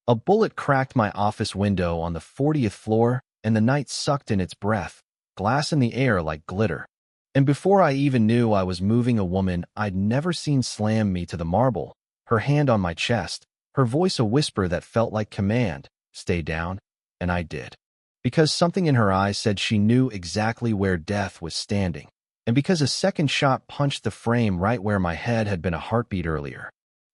A bullet cracked my office window on the 40th floor, and the night sucked in its breath, glass in the air like glitter. And before I even knew I was moving, a woman I'd never seen slam me to the marble, her hand on my chest, her voice a whisper that felt like command, "Stay down," and I did. Because something in her eyes said she knew exactly where death was standing, and because a second shot punched the frame right where my head had been a heartbeat earlier.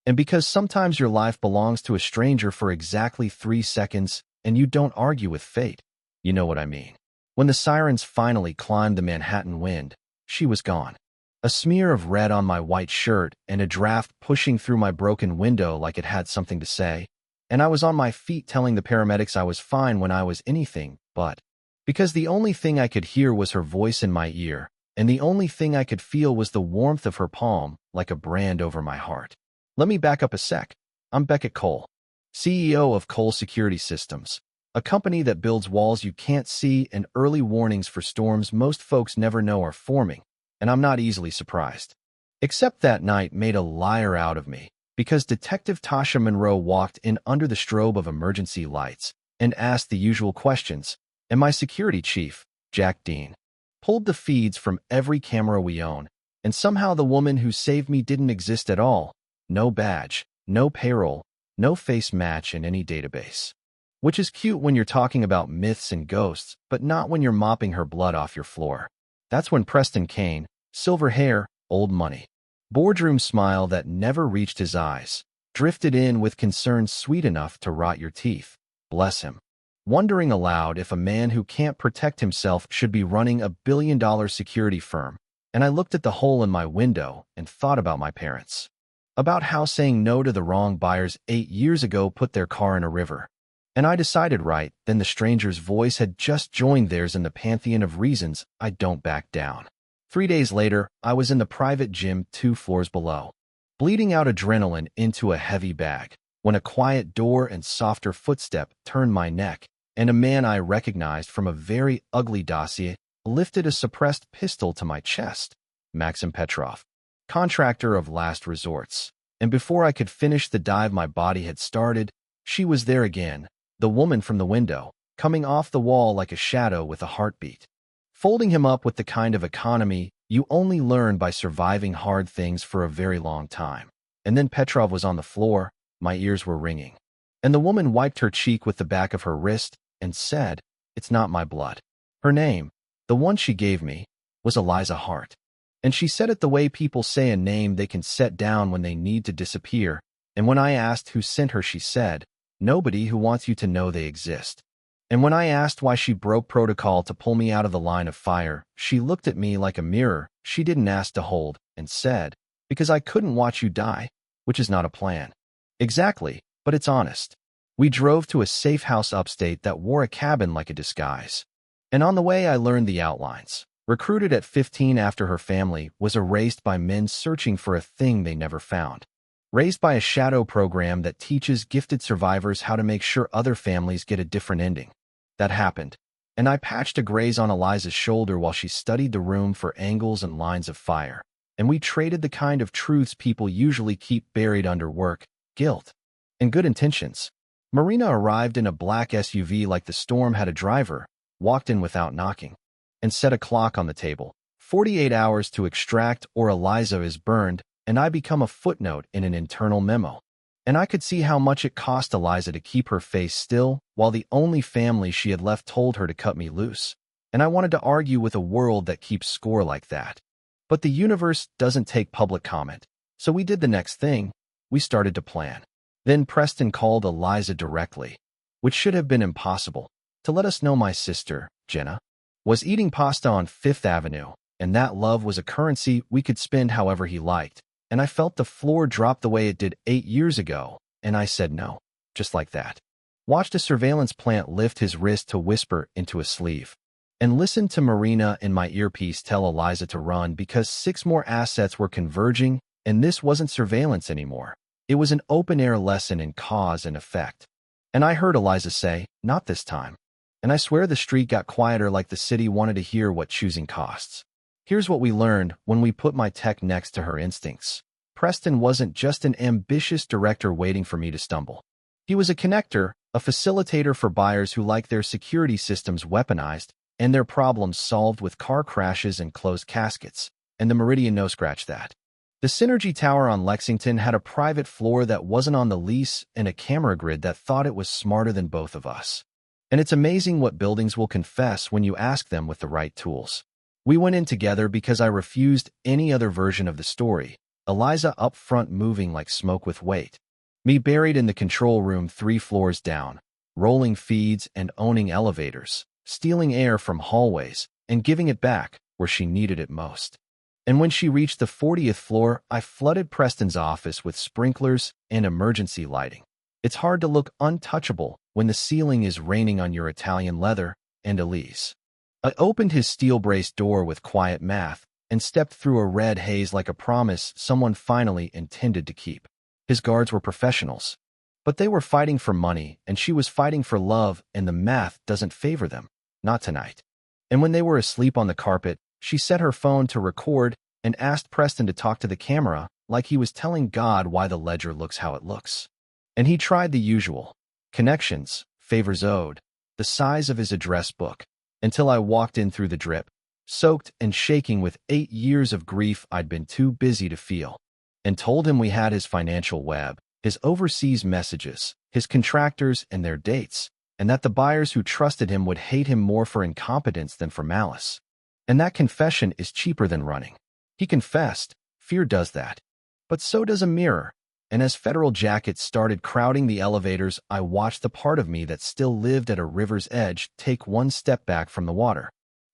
And because sometimes your life belongs to a stranger for exactly 3 seconds, and you don't argue with fate. You know what I mean. When the sirens finally climbed the Manhattan wind, she was gone. A smear of red on my white shirt and a draft pushing through my broken window like it had something to say. And I was on my feet telling the paramedics I was fine when I was anything but. Because the only thing I could hear was her voice in my ear, and the only thing I could feel was the warmth of her palm, like a brand over my heart. Let me back up a sec. I'm Beckett Cole, CEO of Cole Security Systems, a company that builds walls you can't see and early warnings for storms most folks never know are forming, and I'm not easily surprised. Except that night made a liar out of me, because Detective Tasha Monroe walked in under the strobe of emergency lights and asked the usual questions, and my security chief, Jack Dean, pulled the feeds from every camera we own, and somehow the woman who saved me didn't exist at all. No badge, no payroll, no face match in any database. Which is cute when you're talking about myths and ghosts, but not when you're mopping her blood off your floor. That's when Preston Kane, silver hair, old money, boardroom smile that never reached his eyes, drifted in with concern sweet enough to rot your teeth. Bless him. Wondering aloud if a man who can't protect himself should be running a billion-dollar security firm, and I looked at the hole in my window and thought about my parents. About how saying no to the wrong buyers 8 years ago put their car in a river. And I decided right then the stranger's voice had just joined theirs in the pantheon of reasons I don't back down. 3 days later, I was in the private gym 2 floors below, bleeding out adrenaline into a heavy bag, when a quiet door and softer footstep turned my neck, and a man I recognized from a very ugly dossier lifted a suppressed pistol to my chest. Maxim Petrov, contractor of last resorts. And before I could finish the dive my body had started, she was there again, the woman from the window, coming off the wall like a shadow with a heartbeat. Folding him up with the kind of economy you only learn by surviving hard things for a very long time. And then Petrov was on the floor, my ears were ringing. And the woman wiped her cheek with the back of her wrist and said, "It's not my blood." Her name, the one she gave me, was Eliza Hart. And she said it the way people say a name they can set down when they need to disappear. And when I asked who sent her, she said, "Nobody who wants you to know they exist." And when I asked why she broke protocol to pull me out of the line of fire, she looked at me like a mirror she didn't ask to hold and said, "Because I couldn't watch you die," which is not a plan. Exactly, but it's honest. We drove to a safe house upstate that wore a cabin like a disguise. And on the way I learned the outlines. Recruited at 15 after her family was erased by men searching for a thing they never found. Raised by a shadow program that teaches gifted survivors how to make sure other families get a different ending. That happened, and I patched a graze on Eliza's shoulder while she studied the room for angles and lines of fire, and we traded the kind of truths people usually keep buried under work, guilt, and good intentions. Marina arrived in a black SUV like the storm had a driver, walked in without knocking, and set a clock on the table. 48 hours to extract or Eliza is burned, and I become a footnote in an internal memo. And I could see how much it cost Eliza to keep her face still, while the only family she had left told her to cut me loose. And I wanted to argue with a world that keeps score like that. But the universe doesn't take public comment. So we did the next thing. We started to plan. Then Preston called Eliza directly, which should have been impossible, to let us know my sister, Jenna, was eating pasta on Fifth Avenue, and that love was a currency we could spend however he liked. And I felt the floor drop the way it did 8 years ago, and I said no, just like that. Watched a surveillance plant lift his wrist to whisper into a sleeve, and listened to Marina in my earpiece tell Eliza to run because 6 more assets were converging, and this wasn't surveillance anymore. It was an open-air lesson in cause and effect. And I heard Eliza say, "Not this time." And I swear the street got quieter like the city wanted to hear what choosing costs. Here's what we learned when we put my tech next to her instincts. Preston wasn't just an ambitious director waiting for me to stumble. He was a connector, a facilitator for buyers who like their security systems weaponized and their problems solved with car crashes and closed caskets, and the Meridian no scratch that. The Synergy Tower on Lexington had a private floor that wasn't on the lease and a camera grid that thought it was smarter than both of us. And it's amazing what buildings will confess when you ask them with the right tools. We went in together because I refused any other version of the story. Eliza up front moving like smoke with weight. Me buried in the control room 3 floors down, rolling feeds and owning elevators, stealing air from hallways and giving it back where she needed it most. And when she reached the 40th floor, I flooded Preston's office with sprinklers and emergency lighting. It's hard to look untouchable when the ceiling is raining on your Italian leather and Elise. I opened his steel-braced door with quiet math and stepped through a red haze like a promise someone finally intended to keep. His guards were professionals, but they were fighting for money and she was fighting for love, and the math doesn't favor them. Not tonight. And when they were asleep on the carpet, she set her phone to record and asked Preston to talk to the camera like he was telling God why the ledger looks how it looks. And he tried the usual. Connections, favors owed, the size of his address book, until I walked in through the drip, soaked and shaking with 8 years of grief I'd been too busy to feel, and told him we had his financial web, his overseas messages, his contractors and their dates, and that the buyers who trusted him would hate him more for incompetence than for malice. And that confession is cheaper than running. He confessed. Fear does that. But so does a mirror. And as federal jackets started crowding the elevators, I watched the part of me that still lived at a river's edge take one step back from the water.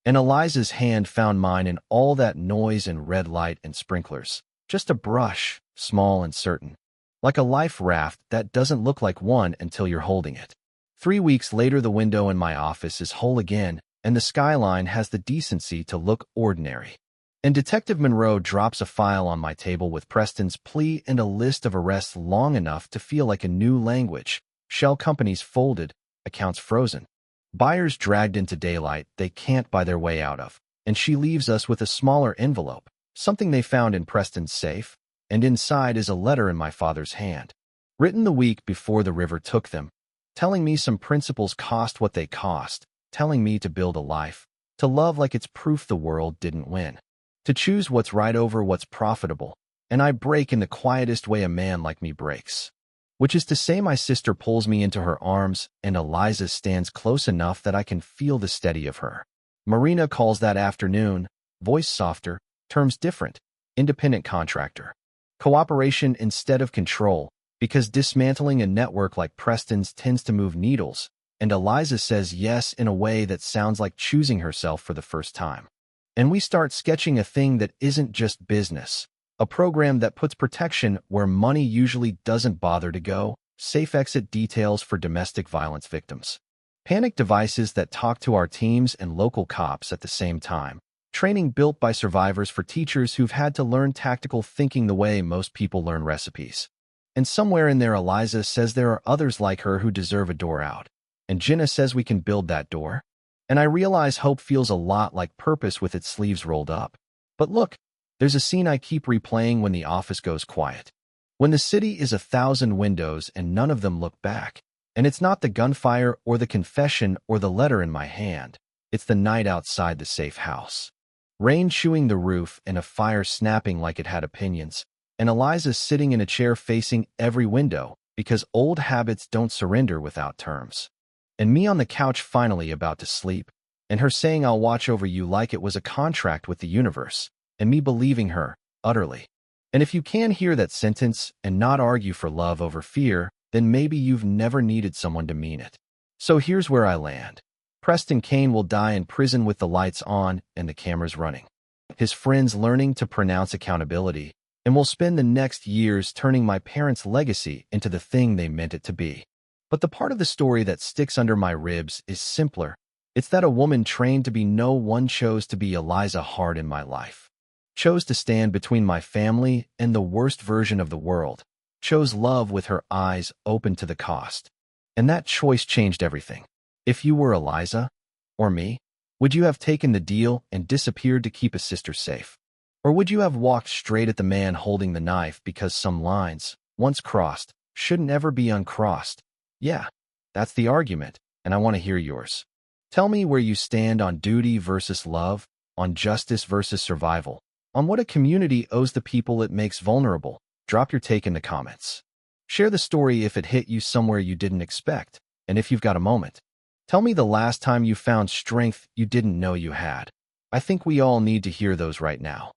And Eliza's hand found mine in all that noise and red light and sprinklers. Just a brush, small and certain. Like a life raft that doesn't look like one until you're holding it. 3 weeks later, the window in my office is whole again, and the skyline has the decency to look ordinary. And Detective Monroe drops a file on my table with Preston's plea and a list of arrests long enough to feel like a new language. Shell companies folded, accounts frozen. Buyers dragged into daylight they can't buy their way out of. And she leaves us with a smaller envelope, something they found in Preston's safe, and inside is a letter in my father's hand, written the week before the river took them, telling me some principles cost what they cost, telling me to build a life, to love like it's proof the world didn't win, to choose what's right over what's profitable, and I break in the quietest way a man like me breaks. Which is to say, my sister pulls me into her arms, and Eliza stands close enough that I can feel the steady of her. Marina calls that afternoon, voice softer, terms different, independent contractor. Cooperation instead of control, because dismantling a network like Preston's tends to move needles, and Eliza says yes in a way that sounds like choosing herself for the first time. And we start sketching a thing that isn't just business, a program that puts protection where money usually doesn't bother to go, safe exit details for domestic violence victims, panic devices that talk to our teams and local cops at the same time, training built by survivors for teachers who've had to learn tactical thinking the way most people learn recipes. And somewhere in there, Eliza says there are others like her who deserve a door out. And Jenna says we can build that door. And I realize hope feels a lot like purpose with its sleeves rolled up. But look, there's a scene I keep replaying when the office goes quiet. When the city is 1,000 windows and none of them look back. And it's not the gunfire or the confession or the letter in my hand. It's the night outside the safe house. Rain chewing the roof and a fire snapping like it had opinions. And Eliza sitting in a chair facing every window because old habits don't surrender without terms. And me on the couch finally about to sleep, and her saying I'll watch over you like it was a contract with the universe, and me believing her, utterly. And if you can hear that sentence and not argue for love over fear, then maybe you've never needed someone to mean it. So here's where I land. Preston Kane will die in prison with the lights on and the cameras running. His friends learning to pronounce accountability, and will spend the next years turning my parents' legacy into the thing they meant it to be. But the part of the story that sticks under my ribs is simpler. It's that a woman trained to be no one chose to be Eliza Hart in my life. Chose to stand between my family and the worst version of the world. Chose love with her eyes open to the cost. And that choice changed everything. If you were Eliza, or me, would you have taken the deal and disappeared to keep a sister safe? Or would you have walked straight at the man holding the knife because some lines, once crossed, shouldn't ever be uncrossed? Yeah, that's the argument, and I want to hear yours. Tell me where you stand on duty versus love, on justice versus survival, on what a community owes the people it makes vulnerable. Drop your take in the comments. Share the story if it hit you somewhere you didn't expect, and if you've got a moment, tell me the last time you found strength you didn't know you had. I think we all need to hear those right now.